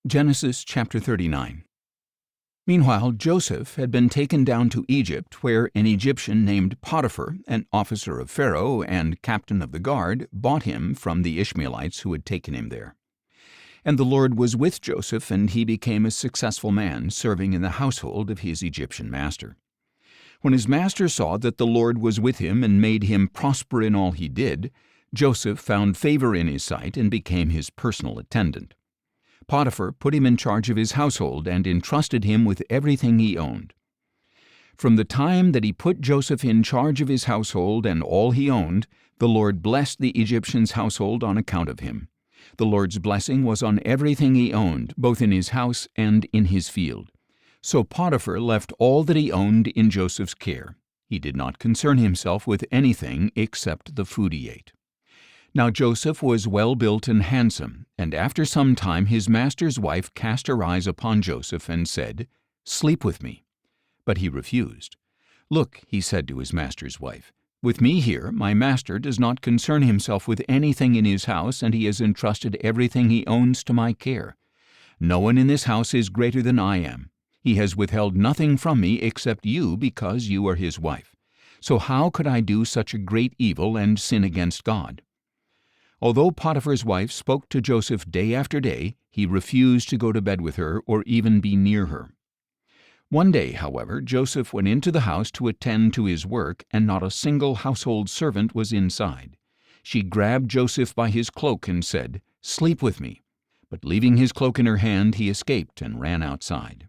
Genesis chapter 39. Meanwhile, Joseph had been taken down to Egypt, where an Egyptian named Potiphar, an officer of Pharaoh and captain of the guard, bought him from the Ishmaelites who had taken him there. And the Lord was with Joseph, and he became a successful man, serving in the household of his Egyptian master. When his master saw that the Lord was with him and made him prosper in all he did, Joseph found favor in his sight and became his personal attendant. Potiphar put him in charge of his household and entrusted him with everything he owned. From the time that he put Joseph in charge of his household and all he owned, the Lord blessed the Egyptian's household on account of him. The Lord's blessing was on everything he owned, both in his house and in his field. So Potiphar left all that he owned in Joseph's care. He did not concern himself with anything except the food he ate. Now Joseph was well built and handsome, and after some time his master's wife cast her eyes upon Joseph and said, "Sleep with me." But he refused. "Look," he said to his master's wife, "with me here my master does not concern himself with anything in his house, and he has entrusted everything he owns to my care. No one in this house is greater than I am. He has withheld nothing from me except you, because you are his wife. So how could I do such a great evil and sin against God?" Although Potiphar's wife spoke to Joseph day after day, he refused to go to bed with her or even be near her. One day, however, Joseph went into the house to attend to his work, and not a single household servant was inside. She grabbed Joseph by his cloak and said, "Sleep with me." But leaving his cloak in her hand, he escaped and ran outside.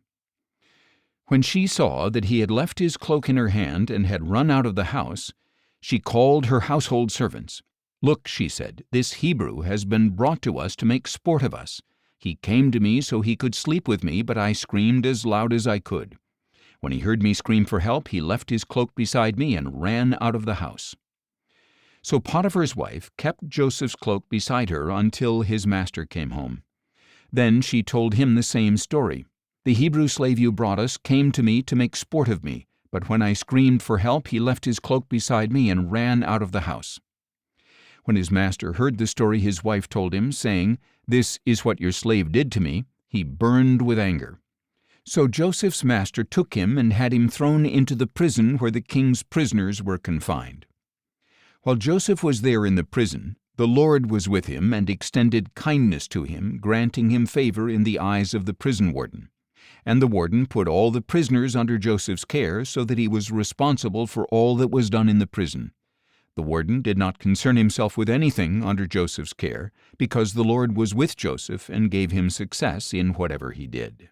When she saw that he had left his cloak in her hand and had run out of the house, she called her household servants. "Look," she said, "this Hebrew has been brought to us to make sport of us. He came to me so he could sleep with me, but I screamed as loud as I could. When he heard me scream for help, he left his cloak beside me and ran out of the house." So Potiphar's wife kept Joseph's cloak beside her until his master came home. Then she told him the same story. "The Hebrew slave you brought us came to me to make sport of me, but when I screamed for help, he left his cloak beside me and ran out of the house." When his master heard the story his wife told him, saying, "This is what your slave did to me," he burned with anger. So Joseph's master took him and had him thrown into the prison where the king's prisoners were confined. While Joseph was there in the prison, the Lord was with him and extended kindness to him, granting him favor in the eyes of the prison warden. And the warden put all the prisoners under Joseph's care, so that he was responsible for all that was done in the prison. The warden did not concern himself with anything under Joseph's care, because the Lord was with Joseph and gave him success in whatever he did.